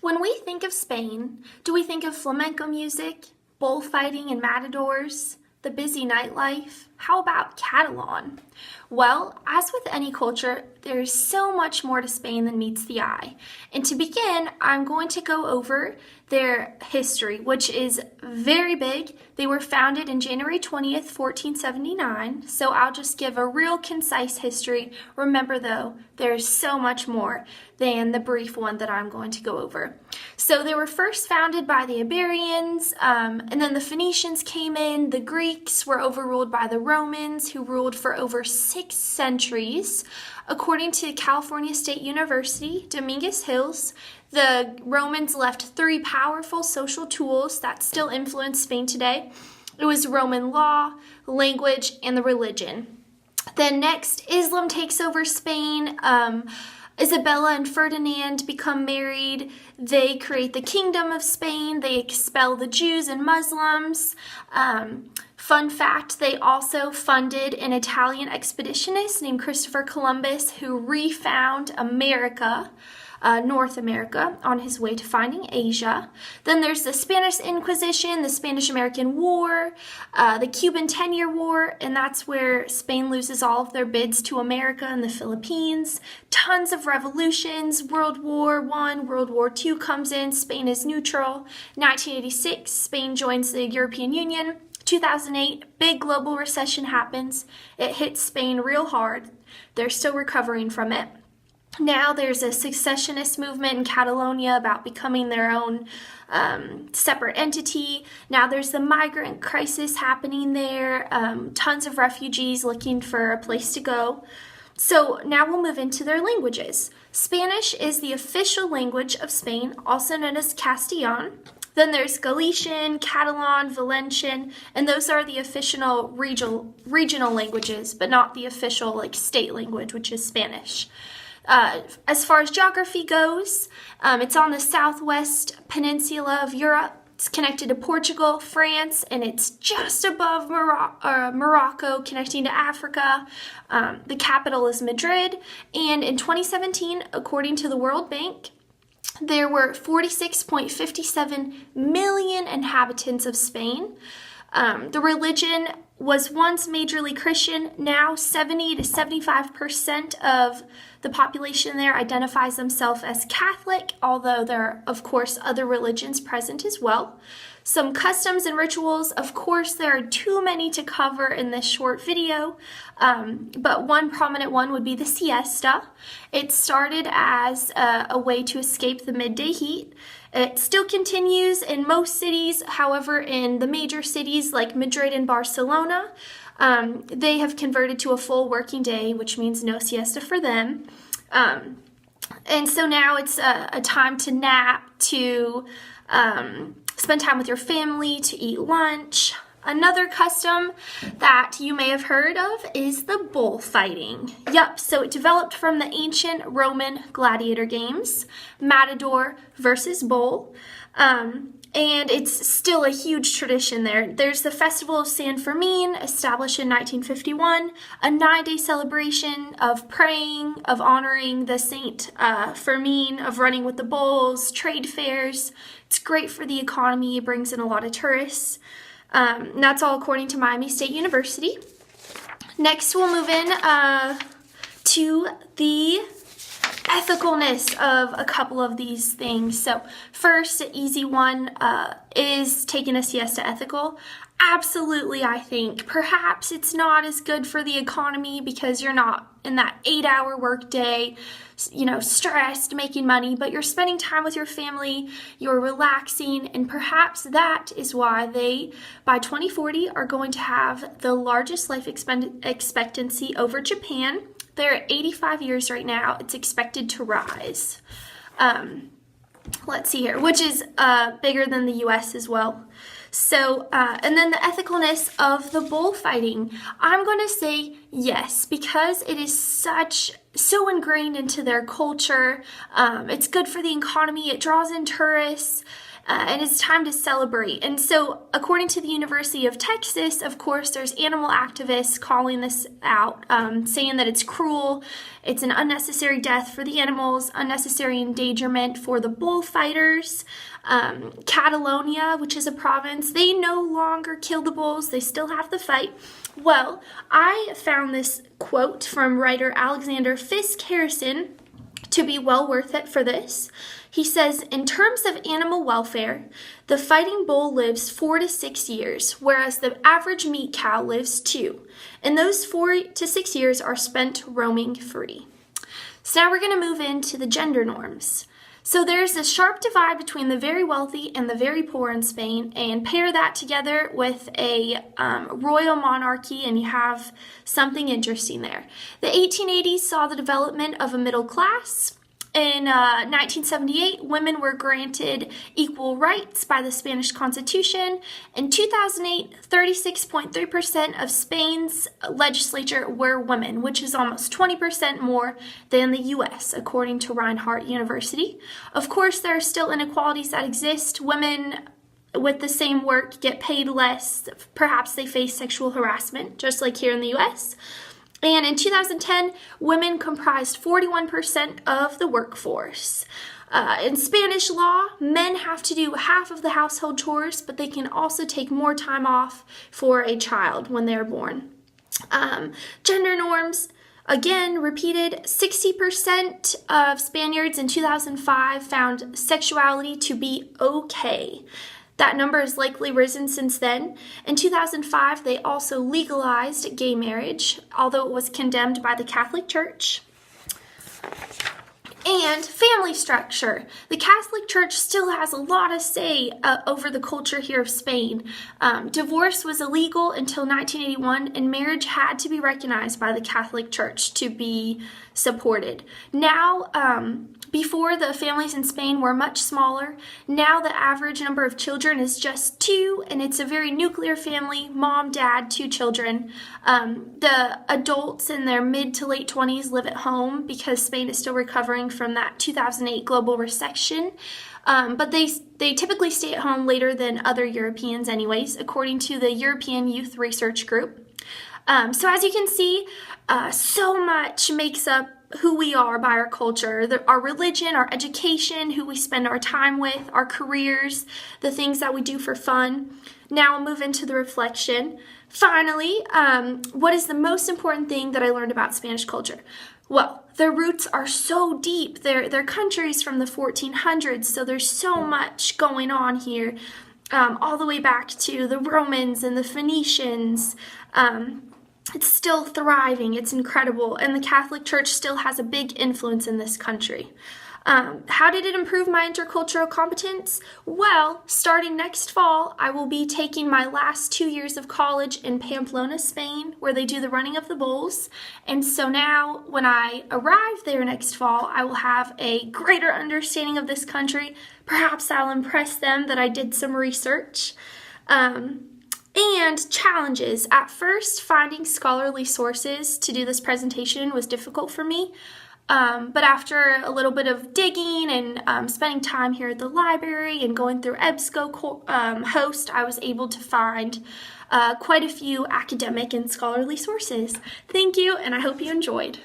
When we think of Spain, do we think of flamenco music, bullfighting and matadors, the busy nightlife? How about Catalan? Well, as with any culture, there is so much more to Spain than meets the eye. And to begin, I'm going to go over their history, which is very big. They were founded in January 20th, 1479, so I'll just give a real concise history. Remember though, there's so much more than the brief one that I'm going to go over. So they were first founded by the Iberians, and then the Phoenicians came in. The Greeks were overruled by the Romans, who ruled for over 6 centuries. According to California State University, Dominguez Hills, the Romans left 3 powerful social tools that still influence Spain today. It was Roman law, language, and the religion. Then next, Islam takes over Spain. Isabella and Ferdinand become married. They create the Kingdom of Spain. They expel the Jews and Muslims. Fun fact, they also funded an Italian expeditionist named Christopher Columbus who refound America, North America, on his way to finding Asia. Then there's the Spanish Inquisition, the Spanish-American War, the Cuban 10-Year War, and that's where Spain loses all of their bids to America and the Philippines. Tons of revolutions. World War I, World War II comes in. Spain is neutral. 1986, Spain joins the European Union. 2008, big global recession happens. It hits Spain real hard. They're still recovering from it. Now there's a secessionist movement in Catalonia about becoming their own separate entity. Now there's the migrant crisis happening there. Tons of refugees looking for a place to go. So now we'll move into their languages. Spanish is the official language of Spain, also known as Castellan. Then there's Galician, Catalan, Valencian, and those are the official regional languages, but not the official state language, which is Spanish. As far as geography goes, it's on the southwest peninsula of Europe. It's connected to Portugal, France, and it's just above Morocco, connecting to Africa. The capital is Madrid, and in 2017, according to the World Bank, there were 46.57 million inhabitants of Spain. The religion was once majorly Christian. Now 70 to 75% of the population there identifies themselves as Catholic, although there are, of course, other religions present as well. Some customs and rituals, of course, there are too many to cover in this short video, but one prominent one would be the siesta. It started as a way to escape the midday heat. It still continues in most cities. However, in the major cities like Madrid and Barcelona, they have converted to a full working day, which means no siesta for them. And so now it's a time to nap, to spend time with your family, to eat lunch. Another custom that you may have heard of is the bullfighting. Yep, so it developed from the ancient Roman gladiator games, matador versus bull, and it's still a huge tradition there. There's the Festival of San Fermin, established in 1951, a 9-day celebration of praying, of honoring the Saint Fermin, of running with the bulls, trade fairs. It's great for the economy. It brings in a lot of tourists. And that's all according to Miami State University. Next, we'll move in to the ethicalness of a couple of these things. So first, the easy one is taking a siesta ethical. Absolutely, I think. Perhaps it's not as good for the economy because you're not in that 8-hour workday, stressed, making money, but you're spending time with your family, you're relaxing, and perhaps that is why they, by 2040, are going to have the largest life expectancy over Japan. They're at 85 years right now. It's expected to rise. Let's see here, which is bigger than the U.S. as well. So, and then the ethicalness of the bullfighting. I'm going to say yes, because it is so ingrained into their culture. It's good for the economy. It draws in tourists. and it's time to celebrate. And so, according to the University of Texas, of course, there's animal activists calling this out, saying that it's cruel, it's an unnecessary death for the animals, unnecessary endangerment for the bullfighters. Catalonia, which is a province, they no longer kill the bulls, they still have the fight. Well, I found this quote from writer Alexander Fisk Harrison to be well worth it for this. He says, in terms of animal welfare, the fighting bull lives 4 to 6 years, whereas the average meat cow lives 2. And those 4 to 6 years are spent roaming free. So now we're going to move into the gender norms. So there's a sharp divide between the very wealthy and the very poor in Spain, and pair that together with a royal monarchy and you have something interesting there. The 1880s saw the development of a middle class. In 1978, women were granted equal rights by the Spanish Constitution. In 2008, 36.3% of Spain's legislature were women, which is almost 20% more than the U.S., according to Reinhardt University. Of course, there are still inequalities that exist. Women with the same work get paid less. Perhaps they face sexual harassment, just like here in the U.S., and in 2010, women comprised 41% of the workforce. In Spanish law, men have to do half of the household chores, but they can also take more time off for a child when they're born. Gender norms, again, repeated. 60% of Spaniards in 2005 found sexuality to be okay. That number has likely risen since then. In 2005, they also legalized gay marriage, although it was condemned by the Catholic Church. And family structure. The Catholic Church still has a lot of say over the culture here of Spain. Divorce was illegal until 1981, and marriage had to be recognized by the Catholic Church to be supported. Now, before, the families in Spain were much smaller. Now the average number of children is just 2, and it's a very nuclear family, mom, dad, 2 children. The adults in their mid to late 20s live at home because Spain is still recovering from that 2008 global recession. But they typically stay at home later than other Europeans anyways, according to the European Youth Research Group. So as you can see, so much makes up who we are by our culture, our religion, our education, who we spend our time with, our careers, the things that we do for fun. Now I'll move into the reflection. Finally, what is the most important thing that I learned about Spanish culture? Well, their roots are so deep. Their country's from the 1400s, so there's so much going on here, all the way back to the Romans and the Phoenicians. It's still thriving. It's incredible. And the Catholic Church still has a big influence in this country. How did it improve my intercultural competence? Well, starting next fall, I will be taking my last 2 years of college in Pamplona, Spain, where they do the running of the bulls. And so now, when I arrive there next fall, I will have a greater understanding of this country. Perhaps I'll impress them that I did some research. And challenges. At first, finding scholarly sources to do this presentation was difficult for me. But after a little bit of digging and spending time here at the library and going through EBSCO host, I was able to find quite a few academic and scholarly sources. Thank you, and I hope you enjoyed.